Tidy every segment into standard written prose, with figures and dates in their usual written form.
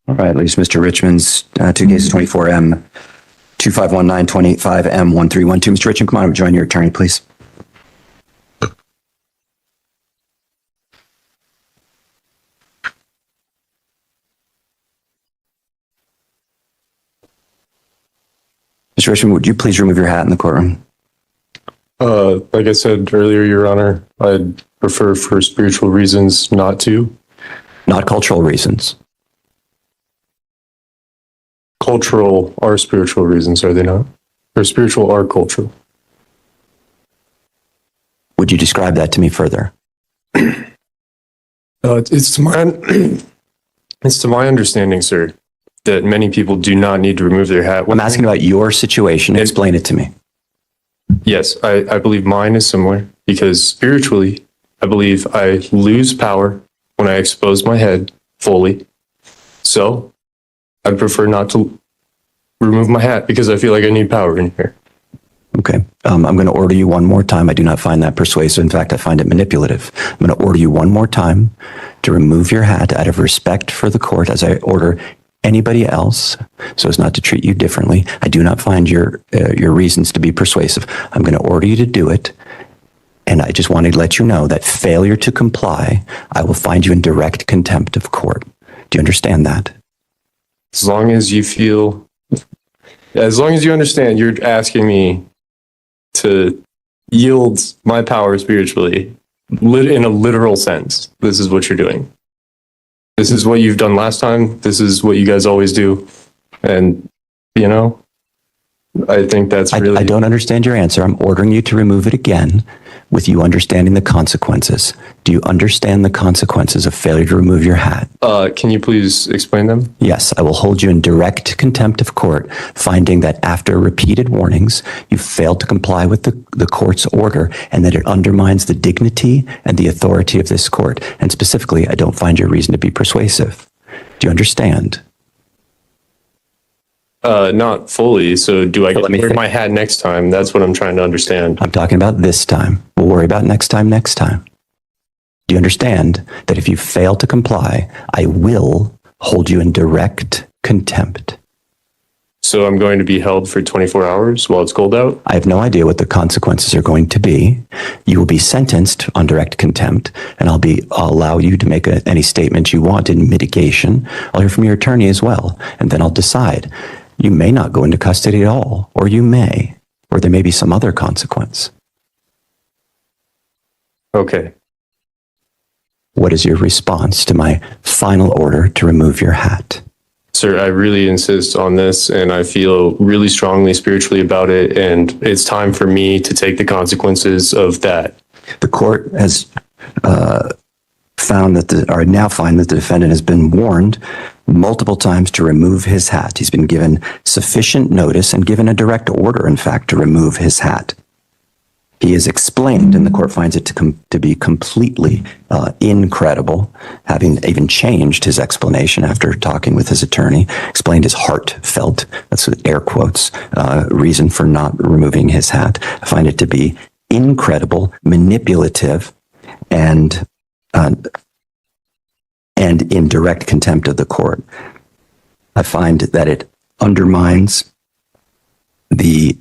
All right, at least Mr. Richmond's two cases, 24M 2519, 25M 1312. Mr. Richmond, come on, join your attorney, please. Mr. Richmond, would you please remove your hat in the courtroom? Like I said earlier, Your Honor, I'd prefer for spiritual reasons not to. Not cultural reasons. Cultural are spiritual reasons, are they not? Or spiritual are cultural. Would you describe that to me further? It's to my understanding, sir, that many people do not need to remove their hat. I'm asking about your situation. Explain it to me. Yes, I believe mine is similar because spiritually, I believe I lose power when I expose my head fully. So I prefer not to remove my hat because I feel like I need power in here. Okay. I'm going to order you one more time. I do not find that persuasive. In fact, I find it manipulative. I'm going to order you one more time to remove your hat out of respect for the court as I order anybody else, so as not to treat you differently. I do not find your reasons to be persuasive. I'm going to order you to do it. And I just wanted to let you know that failure to comply, I will find you in direct contempt of court. Do you understand that? As long as you understand, you're asking me to yield my power spiritually in a literal sense. This is what you're doing. This is what you've done last time. This is what you guys always do. And, you know, I think that's really... I don't understand your answer. I'm ordering you to remove it again with you understanding the consequences. Do you understand the consequences of failure to remove your hat? Can you please explain them? Yes, I will hold you in direct contempt of court, finding that after repeated warnings, you failed to comply with the court's order and that it undermines the dignity and the authority of this court. And specifically, I don't find your reason to be persuasive. Do you understand? Not fully. So do I get to wear my hat next time? That's what I'm trying to understand. I'm talking about this time. We'll worry about next time. Do you understand that if you fail to comply, I will hold you in direct contempt? So I'm going to be held for 24 hours while it's cold out? I have no idea what the consequences are going to be. You will be sentenced on direct contempt, and I'll allow you to make any statement you want in mitigation. I'll hear from your attorney as well, and then I'll decide. You may not go into custody at all, or you may, or there may be some other consequence. Okay. What is your response to my final order to remove your hat? Sir, I really insist on this, and I feel really strongly spiritually about it, and it's time for me to take the consequences of that. The court has now find that the defendant has been warned multiple times to remove his hat. He's been given sufficient notice and given a direct order, in fact, to remove his hat. He is explained, and the court finds it to be completely incredible, having even changed his explanation after talking with his attorney, explained his heartfelt, that's with air quotes, reason for not removing his hat. I find it to be incredible, manipulative, and in direct contempt of the court. I find that it undermines the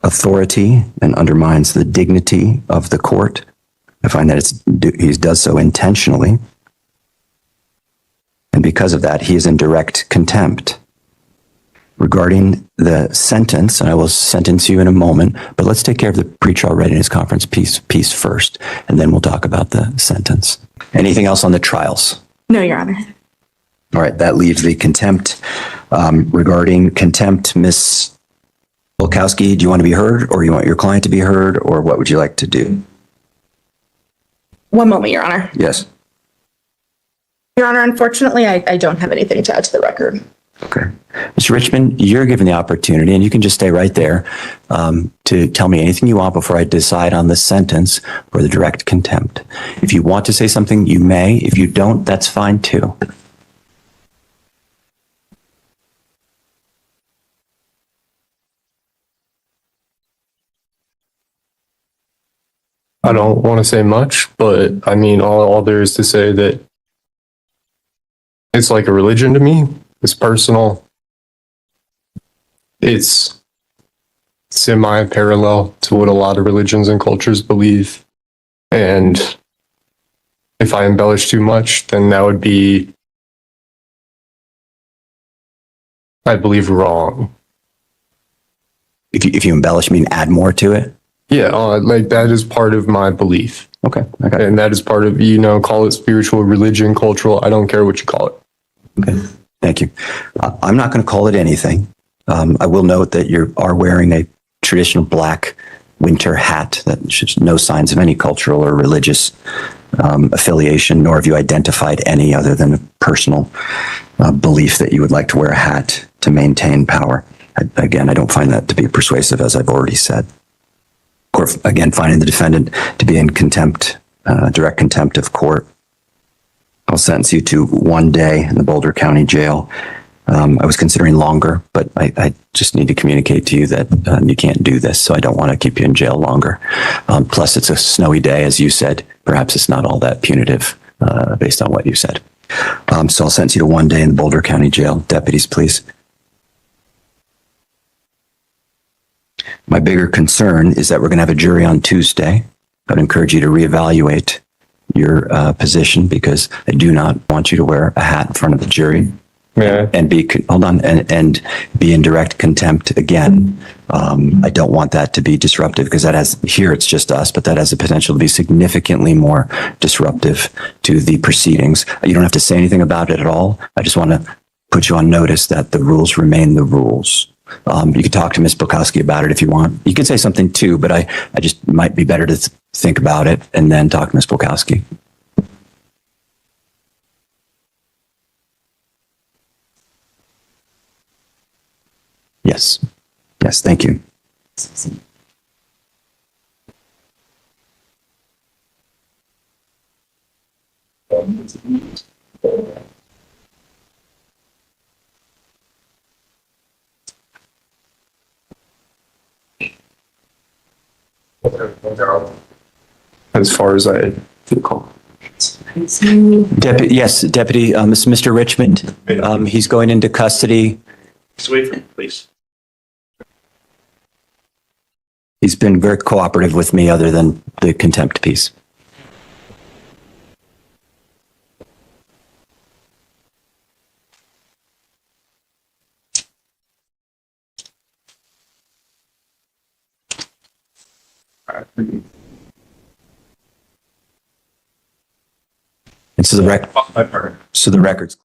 authority and undermines the dignity of the court. I find that he does so intentionally. And because of that, he is in direct contempt. Regarding the sentence, and I will sentence you in a moment, but let's take care of the pretrial readiness conference piece first, and then we'll talk about the sentence. Anything else on the trials? No, Your Honor. All right, that leaves the contempt. Regarding contempt, Ms. Volkowski, do you want to be heard, or you want your client to be heard, or what would you like to do? One moment, Your Honor. Yes. Your Honor, unfortunately, I don't have anything to add to the record. Okay. Mr. Richmond, you're given the opportunity, and you can just stay right there, to tell me anything you want before I decide on the sentence for the direct contempt. If you want to say something, you may. If you don't, that's fine too. I don't want to say much, but I mean, all there is to say that It's like a religion to me. It's personal. It's semi-parallel to what a lot of religions and cultures believe. And if I embellish too much, then that would be, I believe, wrong. If you embellish, mean add more to it? Yeah, like that is part of my belief. Okay, I got it. And that is part of, call it spiritual, religion, cultural. I don't care what you call it. Okay, thank you. I'm not going to call it anything. I will note that you are wearing a traditional black winter hat that shows no signs of any cultural or religious affiliation, nor have you identified any other than a personal belief that you would like to wear a hat to maintain power. Again, I don't find that to be persuasive, as I've already said. Or again, finding the defendant to be in contempt, direct contempt of court. I'll sentence you to 1 day in the Boulder County Jail. I was considering longer, but I just need to communicate to you that you can't do this, so I don't want to keep you in jail longer. Plus, it's a snowy day, as you said. Perhaps it's not all that punitive based on what you said. So I'll sentence you to 1 day in the Boulder County Jail. Deputies, please. My bigger concern is that we're going to have a jury on Tuesday. I'd encourage you to reevaluate your position, because I do not want you to wear a hat in front of the jury. Yeah. And be and be in direct contempt again. I don't want that to be disruptive, because that has, here it's just us, but that has the potential to be significantly more disruptive to the proceedings. You don't have to say anything about it at all. I just want to put you on notice that the rules remain the rules. You could talk to Ms. Bukowski about it if you want. You could say something too, but I just might be better to think about it and then talk to Ms. Bukowski. Yes. Yes, thank you. As far as I recall. Deputy, yes, Deputy, Mr. Richmond, he's going into custody. Just wait for me, please. He's been very cooperative with me, other than the contempt piece. And so the record's